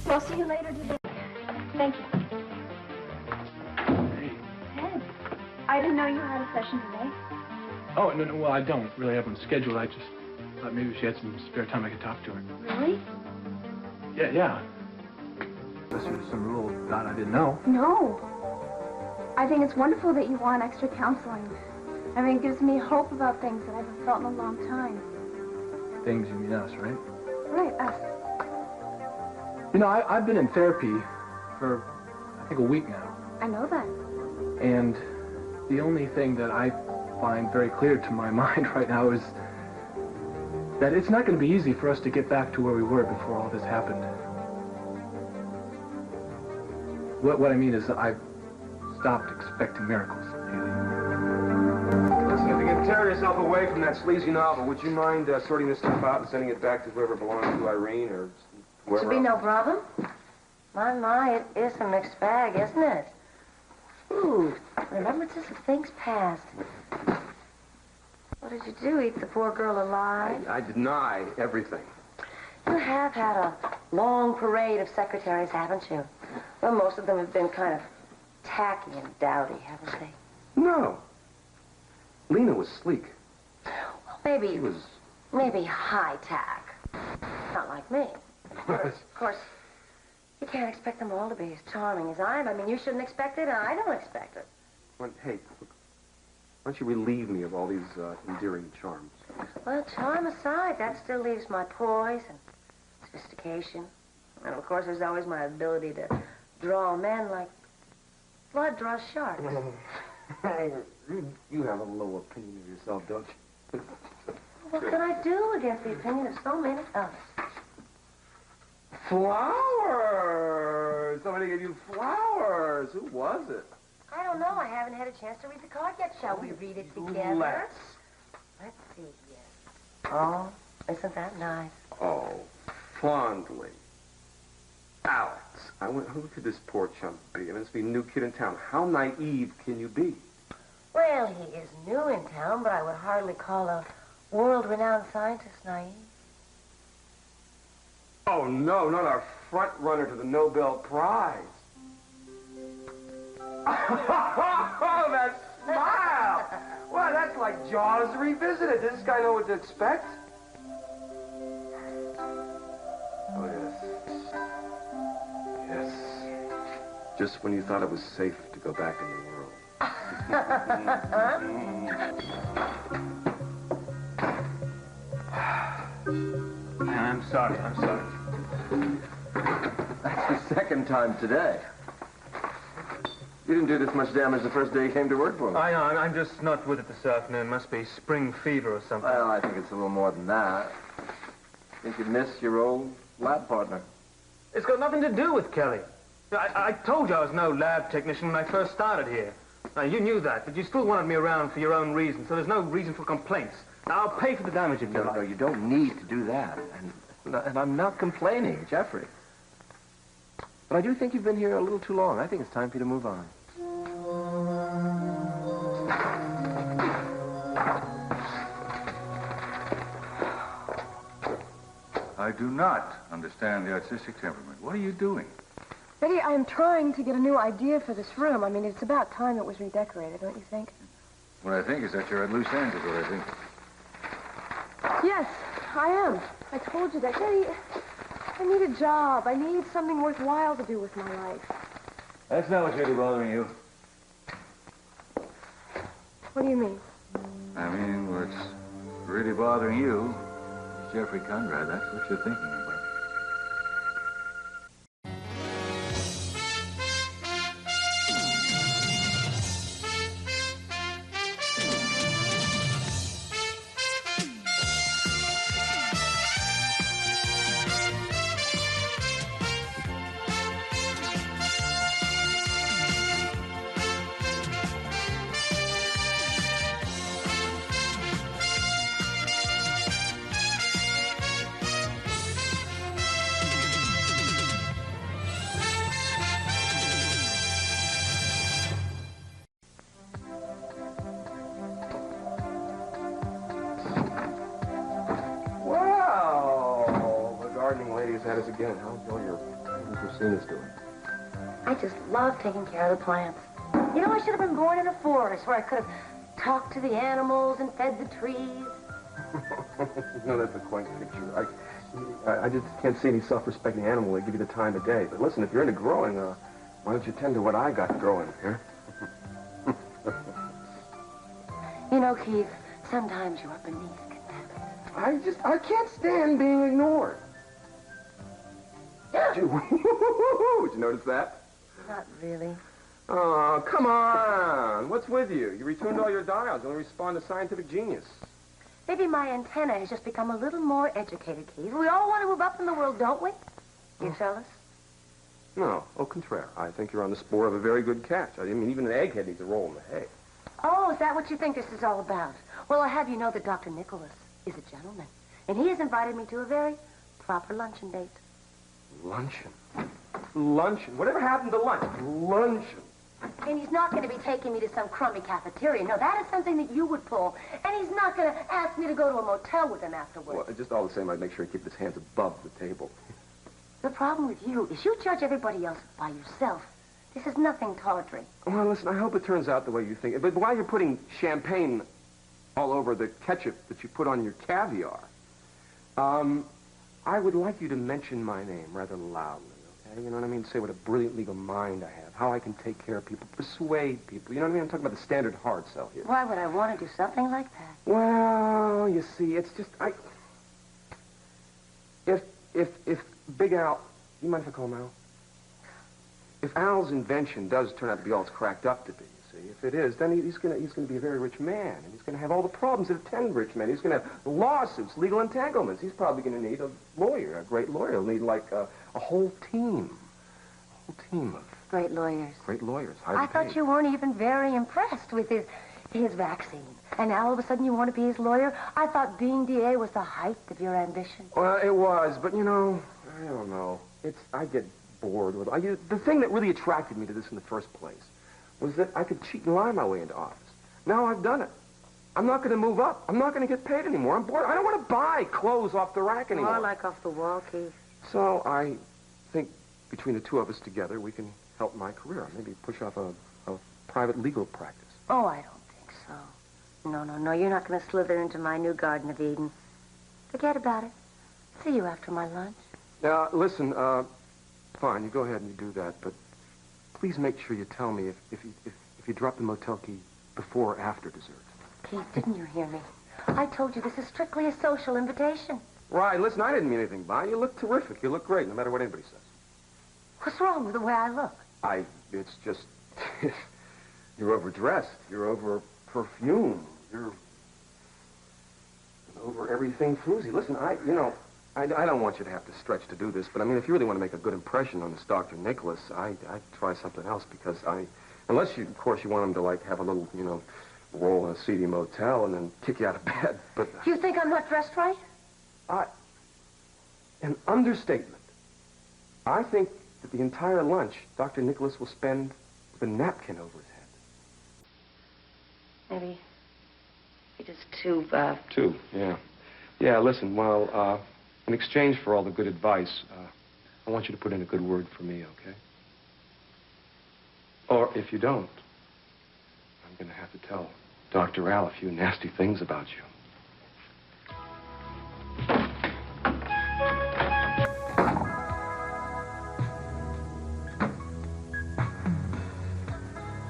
So I'll see you later today. Thank you. Hey. Ted, I didn't know you had a session today. Oh, no, well, I don't really have one scheduled. I just thought maybe she had some spare time I could talk to her. Really? Yeah. Unless there was some rule God I didn't know. No. I think it's wonderful that you want extra counseling. I mean, it gives me hope about things that I haven't felt in a long time. Things, you mean us, right? Right, us. You know, I've been in therapy for, I think, a week now. I know that. And the only thing that I find very clear to my mind right now is that it's not going to be easy for us to get back to where we were before all this happened. What I mean is that I've stopped expecting miracles. Listen, if you can tear yourself away from that sleazy novel, would you mind sorting this stuff out and sending it back to whoever belongs to Irene or whoever Should be no problem. My, it is a mixed bag, isn't it? Ooh, remembrances of things past. What did you do, eat the poor girl alive? I deny everything. You have had a long parade of secretaries, haven't you? Well, most of them have been kind of tacky and dowdy, haven't they? No. Lena was sleek. Well, maybe... She was... Maybe high-tack. Not like me. Of course, you can't expect them all to be as charming as I am. I mean, you shouldn't expect it, and I don't expect it. Well, hey, look, why don't you relieve me of all these endearing charms? Well, charm aside, that still leaves my poise and sophistication. And, of course, there's always my ability to draw men like blood draws sharks. You have a low opinion of yourself, don't you? What can I do against the opinion of so many others? Flowers! Somebody gave you flowers. Who was it? I don't know. I haven't had a chance to read the card yet. Shall we read it together? Let's see here. Oh, isn't that nice? Oh, fondly. Alex, who could this poor chump be? I mean, it's the new kid in town. How naive can you be? Well, he is new in town, but I would hardly call a world-renowned scientist naive. Oh, no, not our front runner to the Nobel Prize. Oh, that smile! Well, that's like Jaws revisited. Does this guy know what to expect? Oh, yes. Yes. Just when you thought it was safe to go back in the world. I'm sorry. That's the second time today. You didn't do this much damage the first day you came to work for me. I know, I'm just not with it this afternoon. Must be spring fever or something. Well, I think it's a little more than that. Think you miss your old lab partner. It's got nothing to do with Kelly. I told you I was no lab technician when I first started here. Now, you knew that, but you still wanted me around for your own reasons, so there's no reason for complaints. Now, I'll pay for the damage if you like. No, you don't need to do that. And I'm not complaining, Jeffrey. But I do think you've been here a little too long. I think it's time for you to move on. I do not understand the artistic temperament. What are you doing? Betty, I'm trying to get a new idea for this room. I mean, it's about time it was redecorated, don't you think? What I think is that you're at loose ends is what I think. Yes, I am. I told you that. Betty, I need a job. I need something worthwhile to do with my life. That's not what's really bothering you. What do you mean? I mean, what's really bothering you is Jeffrey Conrad. That's what you're thinking about. At us again. How's all your Christina's doing? I just love taking care of the plants. You know, I should have been born in a forest where I could have talked to the animals and fed the trees. No, that's a quaint picture. I just can't see any self-respecting animal that give you the time of day. But listen, if you're into growing, why don't you tend to what I got growing here? You know, Keith, sometimes you are beneath contempt. I can't stand being ignored. Did you notice that? Not really. Oh, come on. What's with you? You retuned all your dials. You only respond to scientific genius. Maybe my antenna has just become a little more educated, Keith. We all want to move up in the world, don't we? You fellas? No, au contraire. I think you're on the spore of a very good catch. I mean, even an egghead needs a roll in the hay. Oh, is that what you think this is all about? Well, I'll have you know that Dr. Nicholas is a gentleman, and he has invited me to a very proper luncheon date. Luncheon? Luncheon? Whatever happened to lunch? Luncheon. And he's not going to be taking me to some crummy cafeteria. No, that is something that you would pull. And he's not going to ask me to go to a motel with him afterwards. Well, just all the same, I'd make sure he keeps his hands above the table. The problem with you is you judge everybody else by yourself. This is nothing tawdry. Well, listen, I hope it turns out the way you think. But while you're putting champagne all over the ketchup that you put on your caviar, I would like you to mention my name rather loudly, okay? You know what I mean? Say what a brilliant legal mind I have, how I can take care of people, persuade people. You know what I mean? I'm talking about the standard hard sell here. Why would I want to do something like that? Well, you see, it's just, If Big Al, you mind if I call him Al? If Al's invention does turn out to be all it's cracked up to be, you see, if it is, then he's gonna be a very rich man, and he's gonna have all the problems that attend rich men. He's gonna have lawsuits, legal entanglements. He's probably gonna need a lawyer, a great lawyer. He'll need like a whole team of Great lawyers. great lawyers. I thought you weren't even very impressed with his vaccine. And now all of a sudden you want to be his lawyer? I thought being DA was the height of your ambition. Well, it was, but you know, I don't know. I get bored with it. The thing that really attracted me to this in the first place was that I could cheat and lie my way into office. Now I've done it. I'm not going to move up. I'm not going to get paid anymore. I'm bored. I don't want to buy clothes off the rack anymore. More like off the wall, Keith. So I think between the two of us together, we can help my career. Maybe push off a private legal practice. Oh, I don't think so. No. You're not going to slither into my new Garden of Eden. Forget about it. See you after my lunch. Listen, fine, you go ahead and you do that, but please make sure you tell me if you drop the motel key before or after dessert. Keith, didn't you hear me? I told you this is strictly a social invitation. Right, listen, I didn't mean anything by it. You look terrific. You look great, no matter what anybody says. What's wrong with the way I look? It's just, you're overdressed. You're over perfume. You're over everything floozy. Listen, I don't want you to have to stretch to do this, but I mean, if you really want to make a good impression on this Dr. Nicholas, I'd try something else because unless you, of course, you want him to like have a little, roll in a seedy motel and then kick you out of bed, but... You think I'm not dressed right? An understatement. I think that the entire lunch Dr. Nicholas will spend with a napkin over his head. Maybe it is too, Two, yeah. Yeah, listen, well, in exchange for all the good advice, I want you to put in a good word for me, okay? Or if you don't, I'm going to have to tell Dr. Al a few nasty things about you.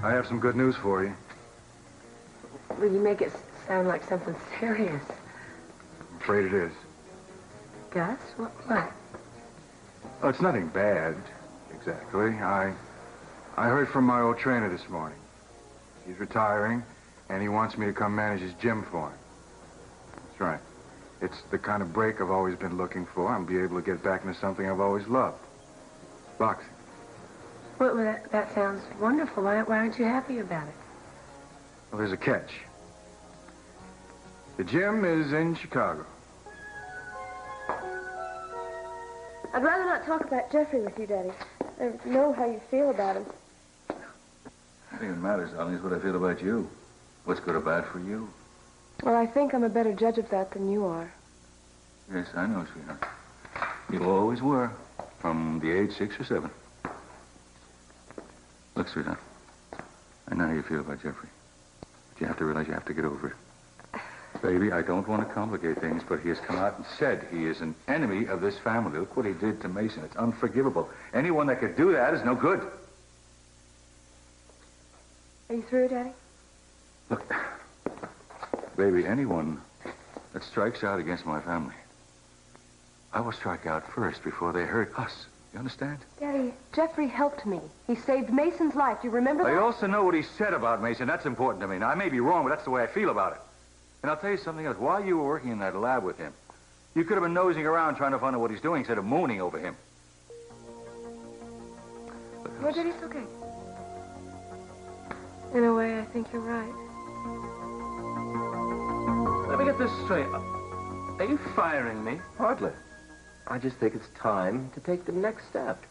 I have some good news for you. Will you make it sound like something serious? I'm afraid it is. Gus? What? Oh, it's nothing bad, exactly. I heard from my old trainer this morning. He's retiring, and he wants me to come manage his gym for him. That's right. It's the kind of break I've always been looking for and be able to get back into something I've always loved. Boxing. Well, that sounds wonderful. Why aren't you happy about it? Well, there's a catch. The gym is in Chicago. I'd rather not talk about Jeffrey with you, Daddy. I know how you feel about him. I think it matters, darling, is what I feel about you. What's good or bad for you? Well, I think I'm a better judge of that than you are. Yes, I know, sweetheart. You always were. From the age 6 or 7. Look, sweetheart, I know how you feel about Jeffrey. But you have to realize you have to get over it. Baby, I don't want to complicate things, but he has come out and said he is an enemy of this family. Look what he did to Mason. It's unforgivable. Anyone that could do that is no good. Are you through, Daddy? Look, baby, anyone that strikes out against my family, I will strike out first before they hurt us. You understand? Daddy, Jeffrey helped me. He saved Mason's life. Do you remember that? I also know what he said about Mason. That's important to me. Now, I may be wrong, but that's the way I feel about it. And I'll tell you something else. While you were working in that lab with him, you could have been nosing around trying to find out what he's doing instead of mooning over him. No, Daddy, it's okay. In a way, I think you're right. Let me get this straight. Are you firing me? Hardly. I just think it's time to take the next step.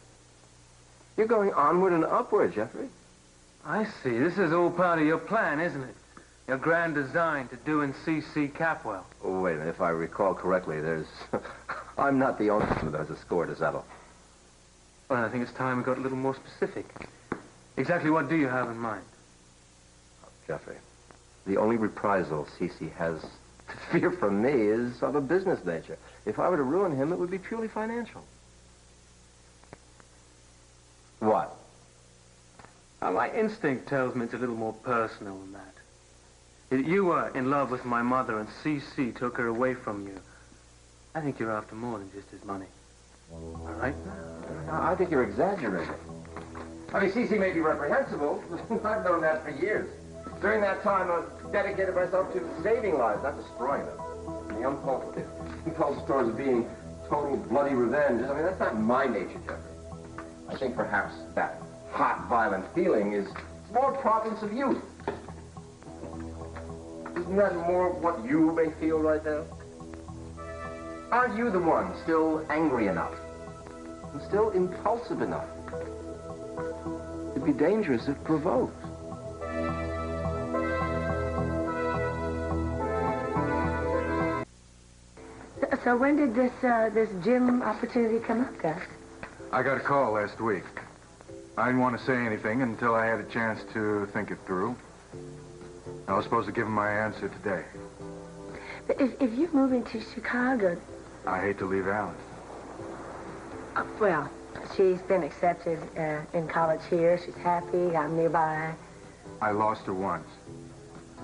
You're going onward and upward, Jeffrey. I see. This is all part of your plan, isn't it? Your grand design to do and C.C. Capwell. Oh, wait a minute. If I recall correctly, there's... I'm not the only one that has a score to settle. Well, I think it's time we got a little more specific. Exactly what do you have in mind? Jeffrey, the only reprisal C.C. has to fear from me is of a business nature. If I were to ruin him, it would be purely financial. What? My instinct tells me it's a little more personal than that. If you were in love with my mother and C.C. took her away from you, I think you're after more than just his money. All right? I think you're exaggerating. I mean, C.C. may be reprehensible. I've known that for years. During that time, I've dedicated myself to saving lives, not destroying them. The impulse towards being total bloody revenge. I mean, that's not my nature, Jeffrey. I think perhaps that hot, violent feeling is more province of youth. Isn't that more what you may feel right now? Aren't you the one still angry enough and still impulsive enough to be dangerous if provoked? So when did this gym opportunity come up, Gus? I got a call last week. I didn't want to say anything until I had a chance to think it through. I was supposed to give him my answer today. But if you're moving to Chicago... I hate to leave Alice. Well, she's been accepted in college here. She's happy. I'm nearby. I lost her once.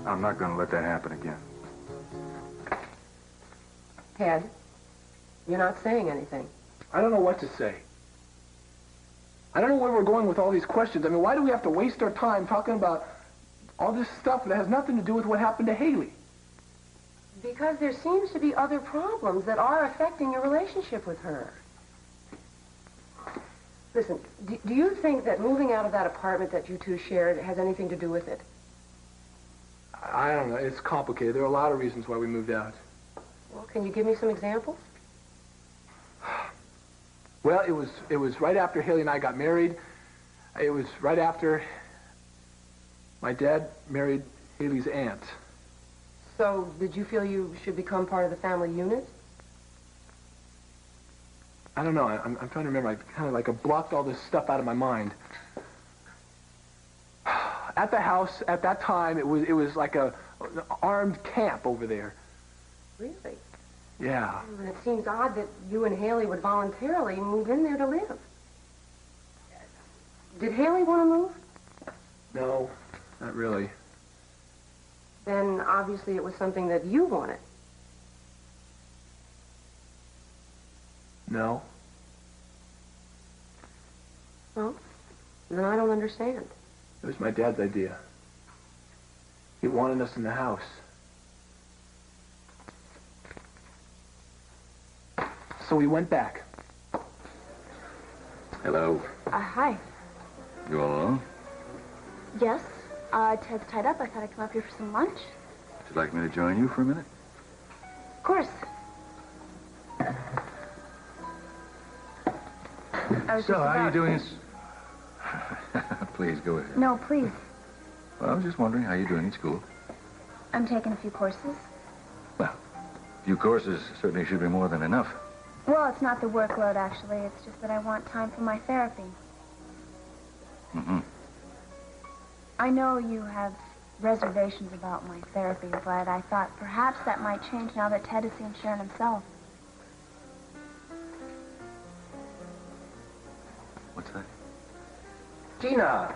I'm not going to let that happen again. Ted, you're not saying anything. I don't know what to say. I don't know where we're going with all these questions. I mean, why do we have to waste our time talking about all this stuff that has nothing to do with what happened to Haley? Because there seems to be other problems that are affecting your relationship with her. Listen, do you think that moving out of that apartment that you two shared has anything to do with it? I don't know. It's complicated. There are a lot of reasons why we moved out. Well, can you give me some examples? Well, it was right after Haley and I got married. It was right after my dad married Haley's aunt. So, did you feel you should become part of the family unit? I don't know. I'm trying to remember. I kind of like blocked all this stuff out of my mind. At the house, at that time, it was like an armed camp over there. Really? Yeah. And it seems odd that you and Haley would voluntarily move in there to live. Did Haley want to move? No, not really. Then obviously it was something that you wanted. No. Well, then I don't understand. It was my dad's idea. He wanted us in the house. So we went back. Hello. Hi. You all alone? Yes. Ted's tied up. I thought I'd come up here for some lunch. Would you like me to join you for a minute? Of course. So, how are you doing? Please, go ahead. No, please. Well, I was just wondering how you're doing in school. I'm taking a few courses. Well, a few courses certainly should be more than enough. Well, it's not the workload, actually. It's just that I want time for my therapy. Mm-hmm. I know you have reservations about my therapy, but I thought perhaps that might change now that Ted has seen Sharon himself. What's that? Gina!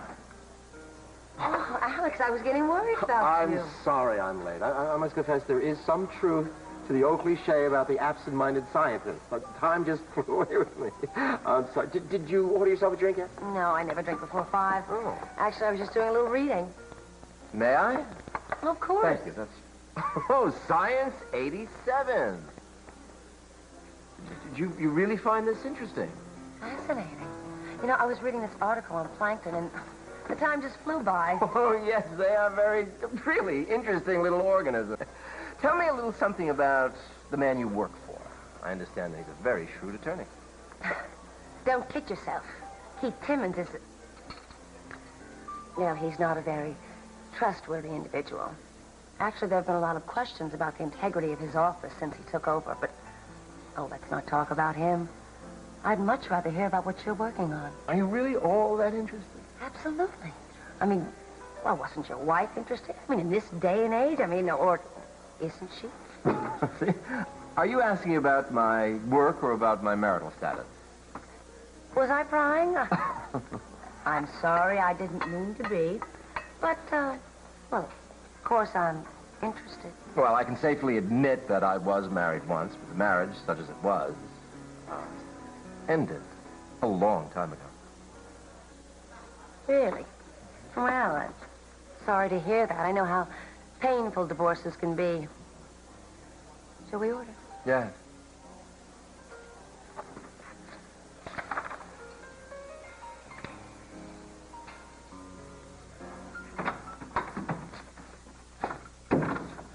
Oh, Alex, I was getting worried about you. I'm sorry I'm late. I must confess there is some truth to the old cliche about the absent-minded scientist. But time just flew away with me. I'm sorry. Did you order yourself a drink yet? No, I never drink before 5. Oh. Actually, I was just doing a little reading. May I? Well, of course. Thank you. That's... Oh, Science 87. Did you really find this interesting? Fascinating. You know, I was reading this article on plankton, and the time just flew by. Oh, yes, they are really interesting little organisms. Tell me a little something about the man you work for. I understand that he's a very shrewd attorney. Don't kid yourself. Keith Timmons is... Well, he's not a very trustworthy individual. Actually, there have been a lot of questions about the integrity of his office since he took over, but... Oh, let's not talk about him. I'd much rather hear about what you're working on. Are you really all that interested? Absolutely. I mean, well, wasn't your wife interested? I mean, in this day and age, I mean, or isn't she? See, are you asking about my work or about my marital status? Was I prying? I'm sorry, I didn't mean to be. But, well, of course I'm interested. Well, I can safely admit that I was married once, but the marriage, such as it was, ended a long time ago. Really? Well, I'm sorry to hear that. I know how painful divorces can be. Shall we order? Yeah.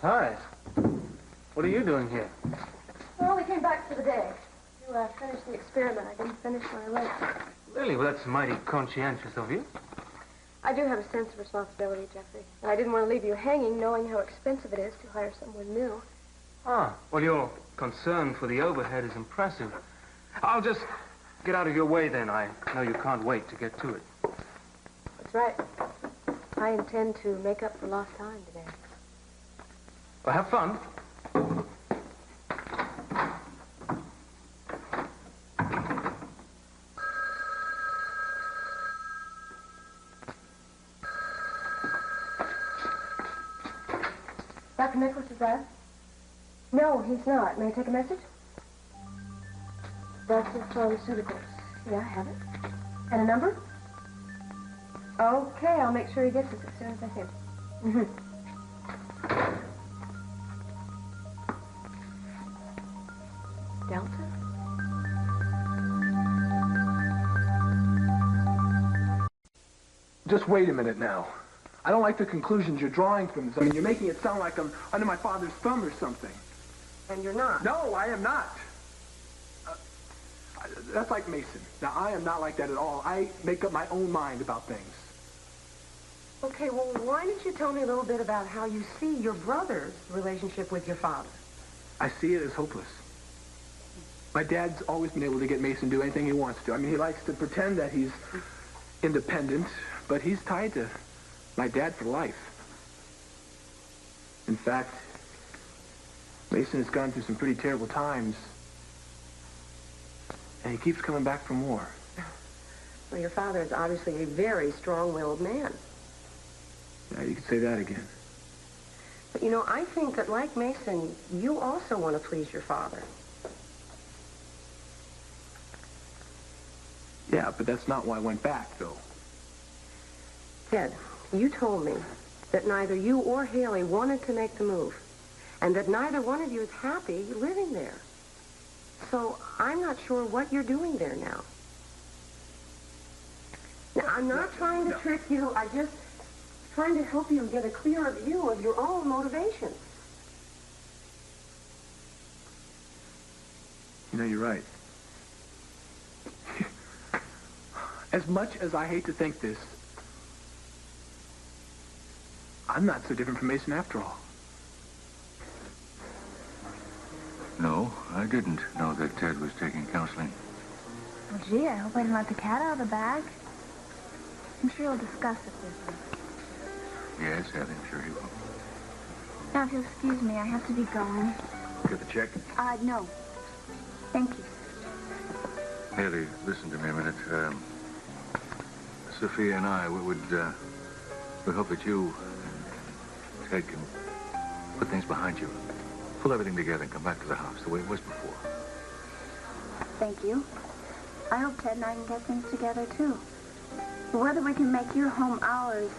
Hi. What are you doing here? Well, we came back for the day to finish the experiment. I didn't finish when I left. Really? Well, that's mighty conscientious of you. I do have a sense of responsibility, Jeffrey. And I didn't want to leave you hanging knowing how expensive it is to hire someone new. Ah, well, your concern for the overhead is impressive. I'll just get out of your way, then. I know you can't wait to get to it. That's right. I intend to make up for lost time today. Well, have fun. Dr. Nicholas is that? No, he's not. May I take a message? Dr. Pharmaceuticals. Yeah, I have it. And a number? Okay, I'll make sure he gets it as soon as I can. Mm-hmm. Delta? Just wait a minute now. I don't like the conclusions you're drawing from this. I mean, you're making it sound like I'm under my father's thumb or something. And you're not? No, I am not. That's like Mason. Now, I am not like that at all. I make up my own mind about things. Okay, well, why don't you tell me a little bit about how you see your brother's relationship with your father? I see it as hopeless. My dad's always been able to get Mason to do anything he wants to. I mean, he likes to pretend that he's independent, but he's tied to my dad for life. In fact, Mason has gone through some pretty terrible times, and he keeps coming back for more. Well, your father is obviously a very strong-willed man. Yeah, you could say that again. But, you know, I think that, like Mason, you also want to please your father. Yeah, but that's not why I went back, though. Ted, you told me that neither you or Haley wanted to make the move, and that neither one of you is happy living there. So I'm not sure what you're doing there now. Now, I'm not trying to trick you. I'm just trying to help you get a clearer view of your own motivations. You know, you're right. As much as I hate to think this, I'm not so different from Mason after all. No, I didn't know that Ted was taking counseling. Well, gee, I hope I didn't let the cat out of the bag. I'm sure he'll discuss it with me. Yes, Ellie, I'm sure he will. Now, if you'll excuse me, I have to be going. Get the check? No. Thank you. Haley, listen to me a minute. Sophia and I, we hope that you, Ted, can put things behind you. Pull everything together and come back to the house the way it was before. Thank you. I hope Ted and I can get things together, too. But whether we can make your home ours,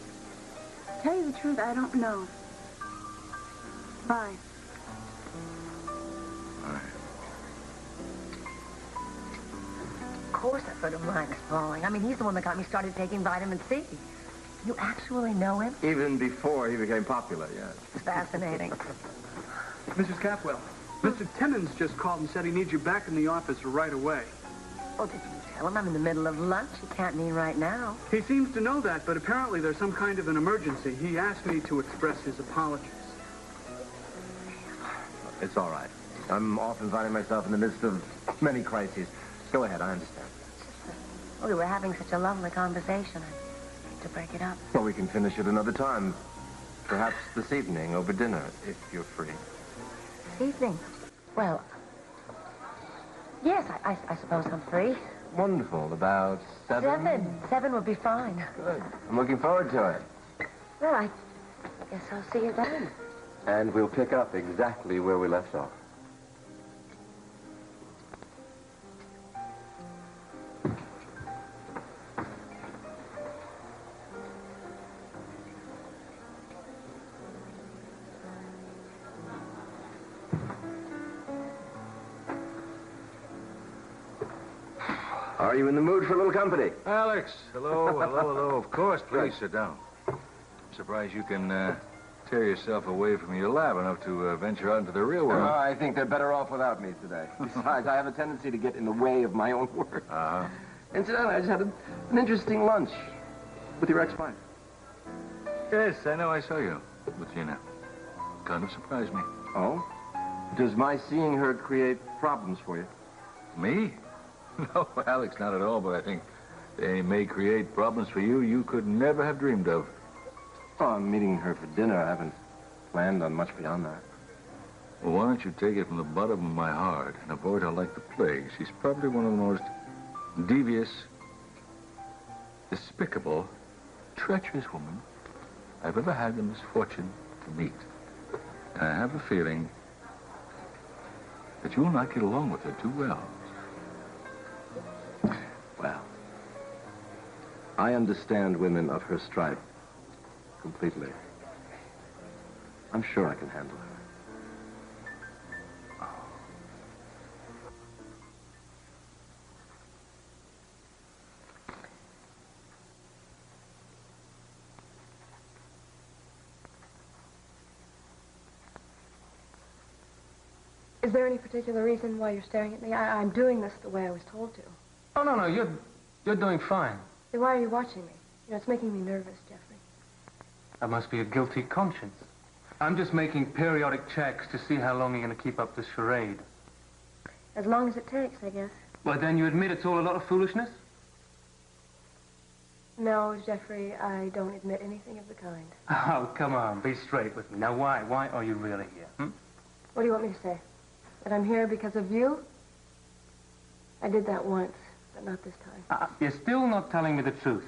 to tell you the truth, I don't know. Bye. All right. Of course I've heard of Mike's falling. I mean, he's the one that got me started taking vitamin C. You actually know him? Even before he became popular, yes. It's fascinating. Mrs. Capwell, Mr. Timmons just called and said he needs you back in the office right away. Oh, did you tell him I'm in the middle of lunch? He can't mean right now. He seems to know that, but apparently there's some kind of an emergency. He asked me to express his apologies. It's all right. I'm often finding myself in the midst of many crises. Go ahead, I understand. Oh, we were having such a lovely conversation. I hate to break it up. Well, we can finish it another time. Perhaps this evening over dinner, if you're free. This evening? Well, yes, I suppose I'm free. Wonderful. About 7? 7 would be fine. Good. I'm looking forward to it. Well, I guess I'll see you then. And we'll pick up exactly where we left off. Are you in the mood for a little company? Alex, hello, hello. Of course, please sit down. I'm surprised you can tear yourself away from your lab enough to venture out into the real world. I think they're better off without me today. Besides, I have a tendency to get in the way of my own work. Uh-huh. Incidentally, I just had an interesting lunch with your ex-wife. Yes, I know I saw you with Gina. Kind of surprised me. Oh? Does my seeing her create problems for you? Me? No, Alex, not at all, but I think they may create problems for you could never have dreamed of. Oh, I'm meeting her for dinner. I haven't planned on much beyond that. Well, why don't you take it from the bottom of my heart and avoid her like the plague? She's probably one of the most devious, despicable, treacherous women I've ever had the misfortune to meet. And I have a feeling that you will not get along with her too well. Well, I understand women of her stripe completely. I'm sure I can handle her. Is there any particular reason why you're staring at me? I'm doing this the way I was told to. Oh, no, you're doing fine. Then why are you watching me? You know, it's making me nervous, Jeffrey. That must be a guilty conscience. I'm just making periodic checks to see how long you're going to keep up this charade. As long as it takes, I guess. Well, then you admit it's all a lot of foolishness? No, Jeffrey, I don't admit anything of the kind. Oh, come on, be straight with me. Now, why? Why are you really here? What do you want me to say? That I'm here because of you? I did that once, but not this time. You're still not telling me the truth.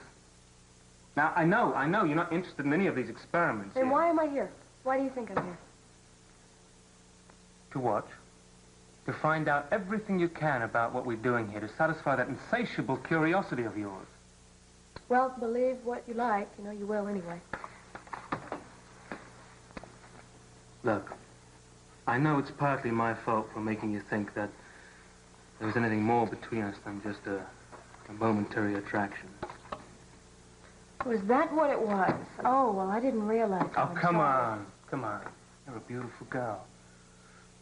Now, I know you're not interested in any of these experiments. Then here. why am I here? Why do you think I'm here? To watch. To find out everything you can about what we're doing here, to satisfy that insatiable curiosity of yours. Well, believe what you like. You know, you will anyway. Look, I know it's partly my fault for making you think that there was anything more between us than just a momentary attraction. Was that what it was? Oh, well, I didn't realize. Oh, come on. You're a beautiful girl.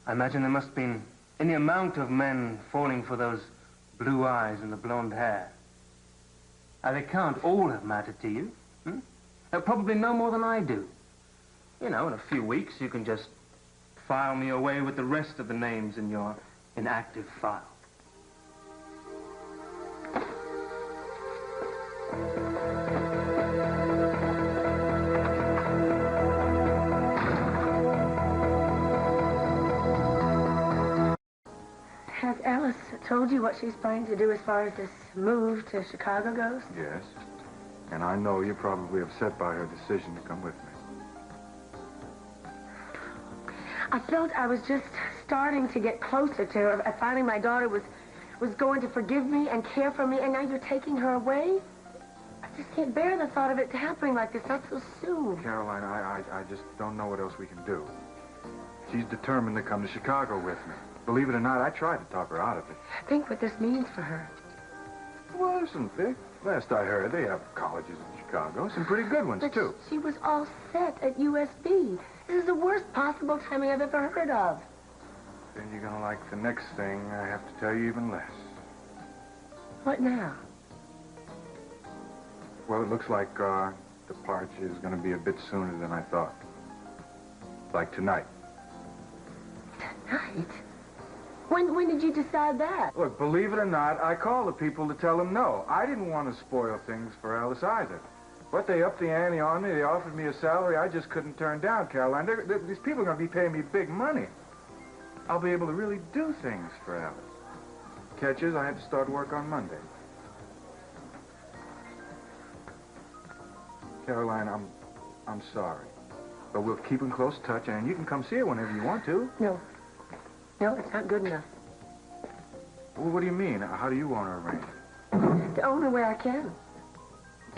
I imagine there must have been any amount of men falling for those blue eyes and the blonde hair. Now, they can't all have mattered to you. Probably no more than I do. You know, in a few weeks, you can just file me away with the rest of the names in your an active file. Has Alice told you what she's planning to do as far as this move to Chicago goes? Yes. And I know you're probably upset by her decision to come with me. I felt I was just starting to get closer to her. Finally, my daughter was going to forgive me and care for me, and now you're taking her away? I just can't bear the thought of it happening like this, not so soon. Caroline, I just don't know what else we can do. She's determined to come to Chicago with me. Believe it or not, I tried to talk her out of it. Think what this means for her. Well, listen, Vic. Last I heard, they have colleges in Chicago. Some pretty good ones, too. She was all set at USB. This is the worst possible timing I've ever heard of. Then you're gonna like the next thing I have to tell you even less. What now? Well, it looks like the departure is gonna be a bit sooner than I thought. Like tonight. Tonight? When did you decide that? Look, believe it or not, I called the people to tell them no. I didn't want to spoil things for Alice either. But they upped the ante on me. They offered me a salary I just couldn't turn down, Caroline. These people are going to be paying me big money. I'll be able to really do things for Alice. Catches, I have to start work on Monday. Caroline, I'm sorry. But we'll keep in close touch, and you can come see her whenever you want to. No. No, it's not good enough. Well, what do you mean? How do you want to arrange it? The only way I can.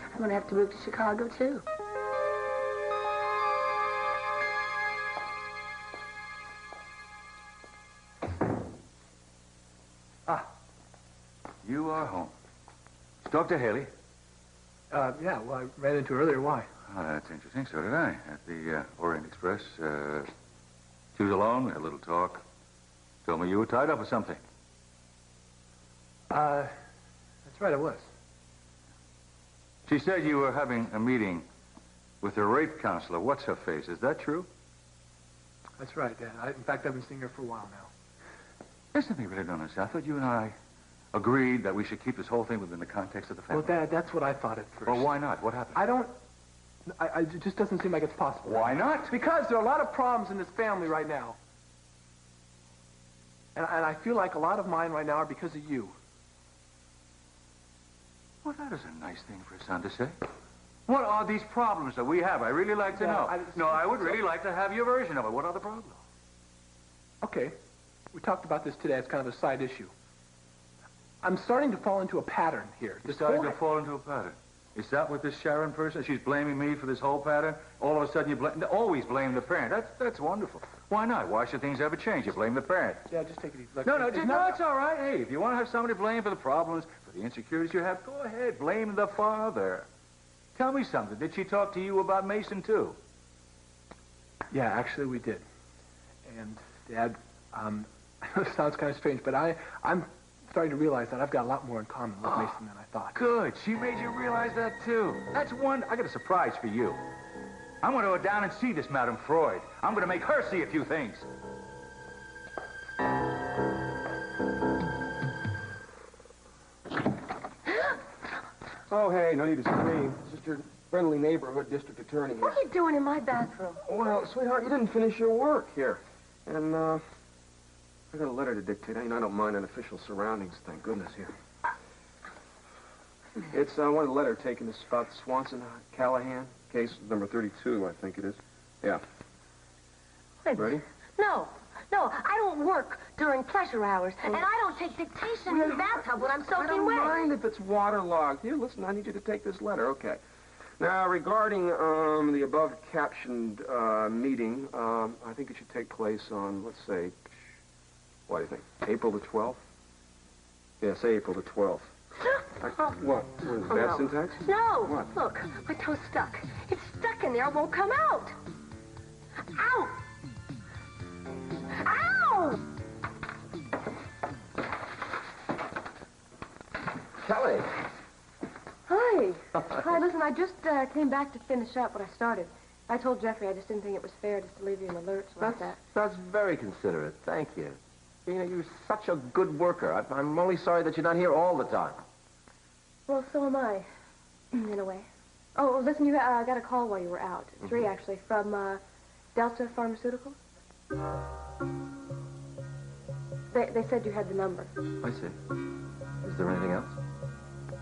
I'm going to have to move to Chicago, too. Ah, you are home. Talk to Haley. Yeah, well, I ran into her earlier. Why? Oh, that's interesting. So did I. At the Orient Express. She was alone. We had a little talk. Told me you were tied up with something. That's right, I was. She said you were having a meeting with her rape counselor. What's her face? Is that true? That's right, Dad. In fact, I've been seeing her for a while now. There's something really don't understand. I thought you and I agreed that we should keep this whole thing within the context of the family. Well, Dad, that's what I thought at first. Well, why not? What happened? It just doesn't seem like it's possible. Why not? Because there are a lot of problems in this family right now. And I feel like a lot of mine right now are because of you. Well, that is a nice thing for a son to say. What are these problems that we have? I really like to know. I would really like to have your version of it. What are the problems? Okay. We talked about this today. It's kind of a side issue. I'm starting to fall into a pattern here. You're starting to fall into a pattern. Is that what this Sharon person, she's blaming me for this whole pattern? All of a sudden you always blame the parent. That's wonderful. Why not? Why should things ever change? You blame the parent. Yeah, just take it easy. Look, No, it's all right. Hey, if you want to have somebody blame for the problems, for the insecurities you have, go ahead. Blame the father. Tell me something. Did she talk to you about Mason, too? Yeah, actually we did. And, Dad, I know it sounds kind of strange, but I'm starting to realize that I've got a lot more in common with Mason than I thought. Good. She made you realize that, too. That's one. I got a surprise for you. I'm going to go down and see this Madame Freud. I'm going to make her see a few things. Oh, hey, no need to scream. It's just your friendly neighborhood district attorney here. What are you doing in my bathroom? Well, sweetheart, you didn't finish your work here. And, I got a letter to dictate. I don't mind unofficial surroundings, thank goodness, here. It's one of the letter taken. It's about Swanson Callahan, case number 32, I think it is. Yeah. Wait. Ready? No, I don't work during pleasure hours, and I don't take dictation in the bathtub when I'm I soaking don't wet. mind if it's waterlogged. Here, listen, I need you to take this letter. Okay. Now, regarding the above-captioned meeting, I think it should take place on, let's say, what do you think, April the 12th? Yeah, say April the 12th. What? Bad syntax? No. What? Look, my toe's stuck. It's stuck in there. It won't come out. Ow! Ow! Kelly. Hi. Hi, listen, I just came back to finish up what I started. I told Jeffrey I just didn't think it was fair just to leave you in the lurch like that. That's very considerate. Thank you. Gina, you're such a good worker. I'm only sorry that you're not here all the time. Well, so am I, in a way. Oh, listen, you got a call while you were out. 3, actually, from Delta Pharmaceuticals. They said you had the number. I see. Is there anything else?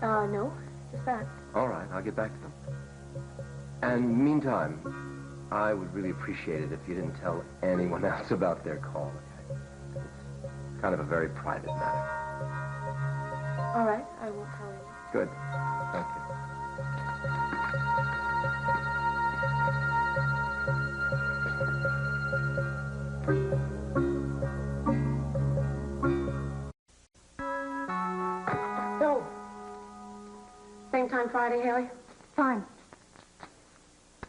No, just that. All right, I'll get back to them. And meantime, I would really appreciate it if you didn't tell anyone else about their call. It's kind of a very private matter. All right, I won't tell you. Good. Thank you. So, same time Friday, Haley? Fine.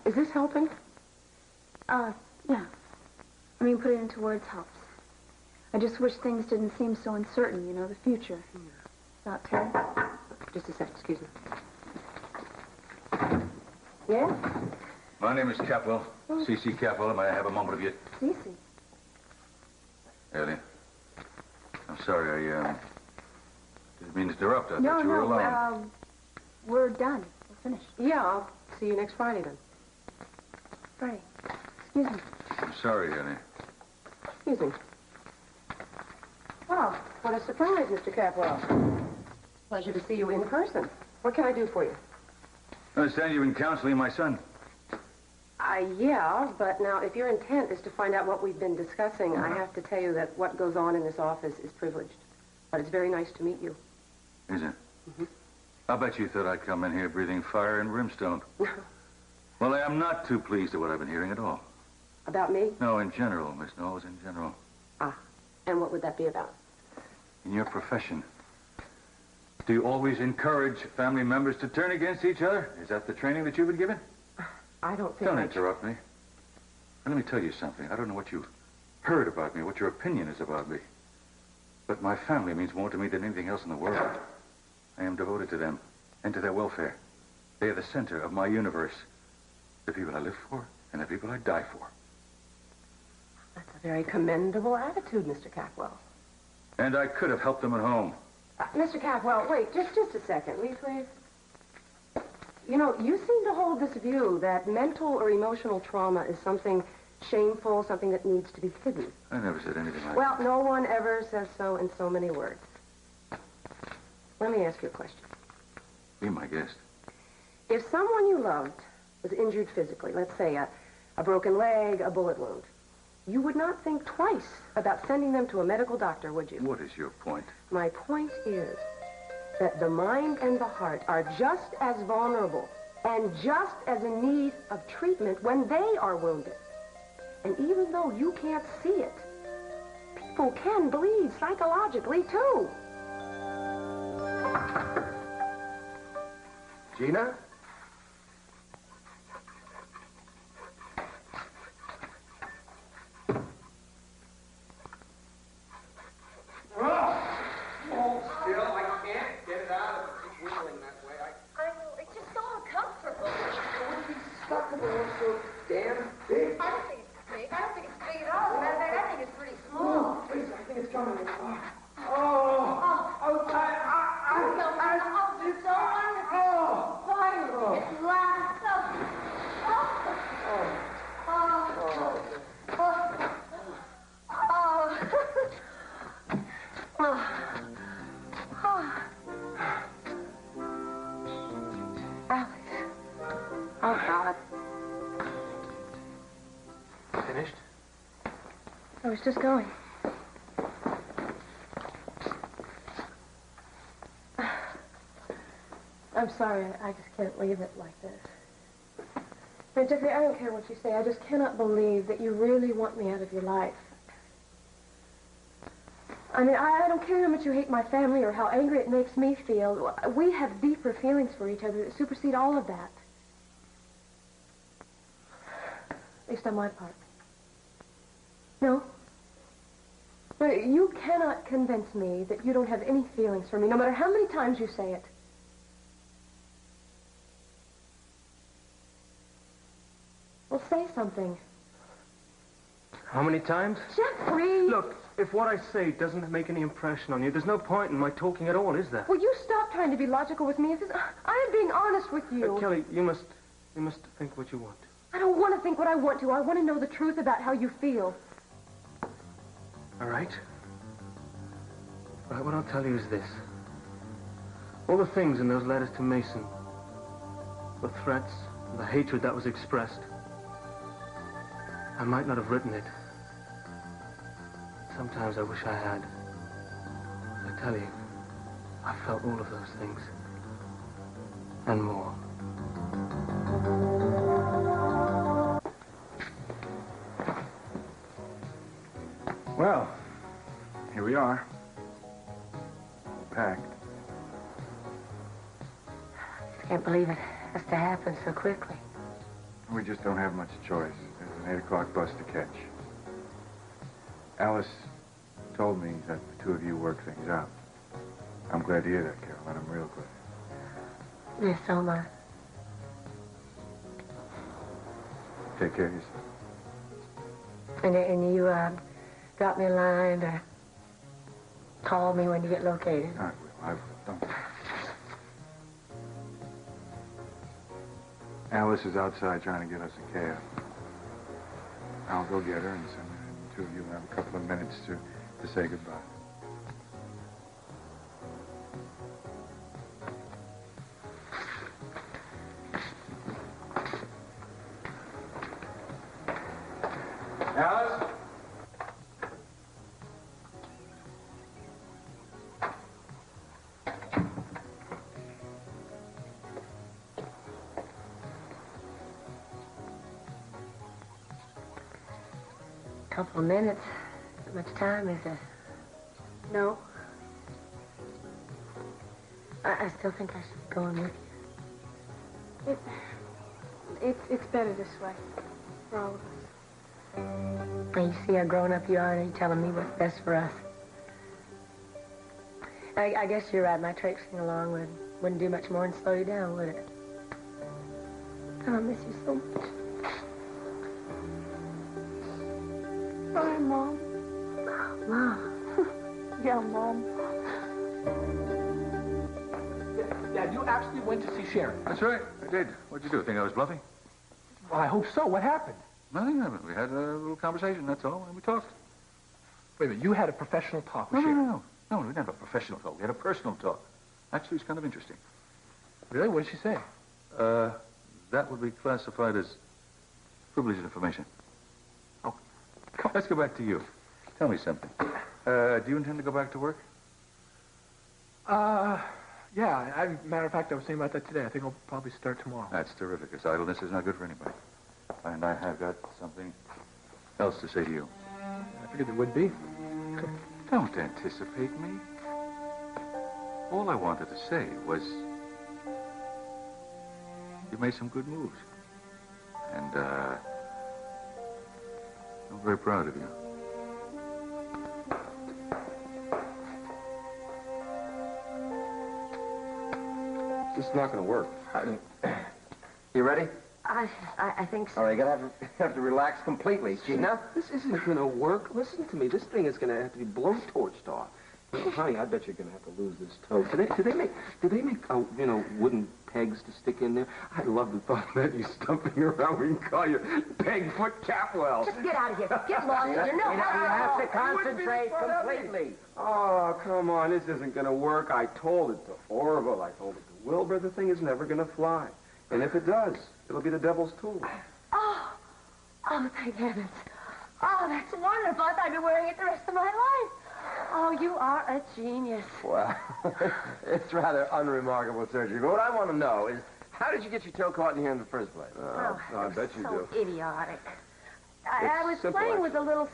Is this helping? Yeah. I mean, put it into words helps. I just wish things didn't seem so uncertain, you know, the future. Not Ted? Just a sec, excuse me. Yeah? My name is Capwell. C.C. Capwell. May I have a moment of your... Cece. Ellie. I'm sorry, I didn't mean to interrupt. I thought No, you were alone. We're done. We're finished. Yeah, I'll see you next Friday then. Right. Excuse me. I'm sorry, Ellie. Excuse me. Well, what a surprise, Mr. Capwell. Pleasure to see you in person. What can I do for you? I understand you've been counseling my son. Yeah, but now if your intent is to find out what we've been discussing, I have to tell you that what goes on in this office is privileged. But it's very nice to meet you. Is it? I bet you thought I'd come in here breathing fire and brimstone. Well, I am not too pleased at what I've been hearing at all. About me? No, in general, Miss Knowles, in general. Ah, and what would that be about? In your profession, do you always encourage family members to turn against each other? Is that the training that you've been given? I don't think... Don't interrupt me. And let me tell you something. I don't know what you've heard about me, what your opinion is about me. But my family means more to me than anything else in the world. I am devoted to them and to their welfare. They are the center of my universe. The people I live for and the people I die for. That's a very commendable attitude, Mr. Capwell. And I could have helped them at home. Mr. Capwell, wait, just a second. Will you please? You know, you seem to hold this view that mental or emotional trauma is something shameful, something that needs to be hidden. I never said anything like Well, no one ever says so in so many words. Let me ask you a question. Be my guest. If someone you loved was injured physically, let's say a broken leg, a bullet wound, you would not think twice about sending them to a medical doctor, would you? What is your point? My point is that the mind and the heart are just as vulnerable and just as in need of treatment when they are wounded. And even though you can't see it, people can bleed psychologically, too. Gina? Finished? I was just going. I'm sorry, I just can't leave it like this. Now, Jeffrey, I don't care what you say. I just cannot believe that you really want me out of your life. I mean, I don't care how much you hate my family or how angry it makes me feel. We have deeper feelings for each other that supersede all of that. At least on my part. No? No, you cannot convince me that you don't have any feelings for me, no matter how many times you say it. Well, say something. How many times? Jeffrey! Look, If what I say doesn't make any impression on you, there's no point in my talking at all, is there? Will you stop trying to be logical with me? I am being honest with you. Kelly, you must think what you want. I don't want to think what I want to. I want to know the truth about how you feel. All right. All right, what I'll tell you is this. All the things in those letters to Mason, the threats, the hatred that was expressed, I might not have written it. Sometimes I wish I had. I tell you, I felt all of those things. And more. Well, here we are. Packed. I can't believe it has to happen so quickly. We just don't have much choice. There's an 8 o'clock bus to catch. Alice told me that the two of you work things out. I'm glad to hear that, Caroline. I'm real glad. Yes, so am I. Take care of yourself. And you, drop me a line or call me when you get located. I will. Don't. Alice is outside trying to get us a cab. I'll go get her and send her, and the two of you will have a couple of minutes to say goodbye. Alice? Couple of minutes. How much time is it? No. I still think I should be going with you. It's better this way for all of us. And you see how grown up you are, and you're telling me what's best for us. I guess you're right. My traipsing along wouldn't do much more than slow you down, would it? And I miss you so much. Bye, Mom. Mom. Yeah, Mom. Dad, you actually went to see Sharon. That's right, I did. What'd you do? Think I was bluffing? Well, I hope so. What happened? Nothing. We had a little conversation, that's all, and we talked. Wait a minute. You had a professional talk with No, Sharon? No, we didn't have a professional talk. We had a personal talk. Actually, it was kind of interesting. Really? What did she say? That would be classified as privileged information. Oh, Let's go back to you. Tell me something. Do you intend to go back to work? Yeah. Matter of fact, I was thinking about that today. I think I'll probably start tomorrow. That's terrific, because idleness is not good for anybody. And I have got something else to say to you. I figured there would be. Don't anticipate me. All I wanted to say was you made some good moves. And, I'm very proud of you. This is not going to work. You ready? I think so. All right, you gotta have to relax completely, Gina. This isn't gonna work. Listen to me. This thing is gonna have to be blowtorched off. Oh, honey, I bet you're gonna have to lose this toe. Do they make wooden pegs to stick in there? I love the thought of that. You stumping around. We can call you Pegfoot Capwell. Just get out of here. Get lost. You're no You have to concentrate completely. Oh, come on. This isn't gonna work. I told it to Orville. I told it to Wilbur. The thing is never gonna fly. And if it does, it'll be the devil's tool. Oh, thank heavens. Oh, that's wonderful. I thought I'd be wearing it the rest of my life. Oh, you are a genius. Well, it's rather unremarkable surgery. But what I want to know is, how did you get your toe caught in here in the first place? I bet you do. So idiotic. I was simple, playing with the little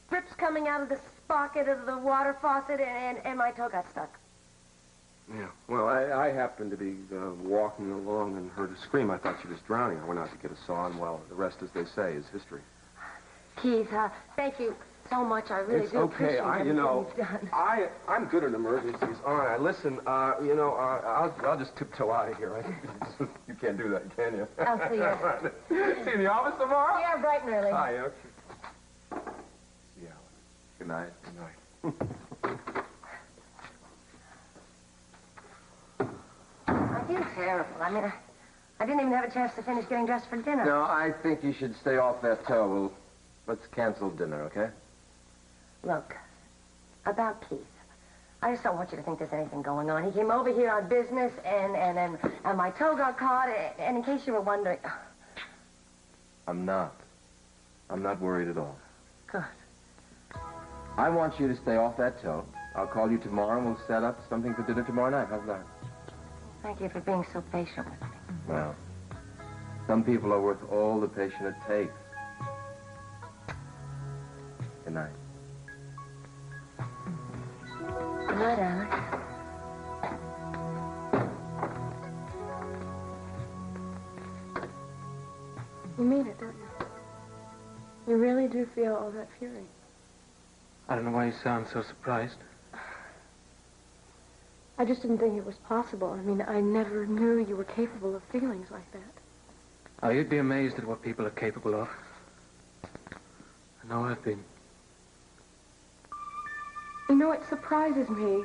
strips coming out of the sprocket of the water faucet, and my toe got stuck. Yeah. Well, I happened to be walking along and heard a scream. I thought she was drowning. I went out to get a saw, and, well, the rest, as they say, is history. Keith, thank you so much. I really do appreciate everything you've done. I'm good at emergencies. All right, listen, I'll just tiptoe out of here. You can't do that, can you? I'll see you. See you in the office tomorrow? Yeah, bright and early. Hi, okay. See you, Alice. Good Good night. Good night. I feel terrible. I mean, I didn't even have a chance to finish getting dressed for dinner. No, I think you should stay off that tow. Let's cancel dinner, okay? Look, about Keith. I just don't want you to think there's anything going on. He came over here on business, and my toe got caught, and in case you were wondering... I'm not. I'm not worried at all. Good. I want you to stay off that tow. I'll call you tomorrow, and we'll set up something for dinner tomorrow night. How's that? Thank you for being so patient with me. Well, some people are worth all the patience it takes. Good night. Good night, Alex. You mean it, don't you? You really do feel all that fury. I don't know why you sound so surprised. I just didn't think it was possible. I mean, I never knew you were capable of feelings like that. Oh, you'd be amazed at what people are capable of. I know I've been. You know, it surprises me.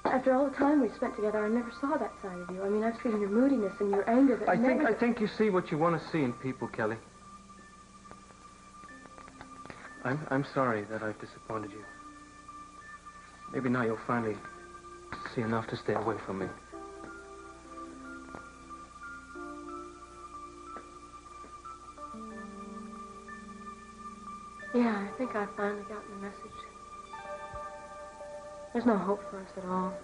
After all the time we spent together, I never saw that side of you. I mean, I've seen your moodiness and your anger that I think you see what you want to see in people, Kelly. I'm sorry that I've disappointed you. Maybe now you'll finally see enough to stay away from me. Yeah, I think I've finally gotten the message. There's no hope for us at all.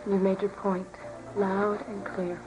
You've made your point loud and clear.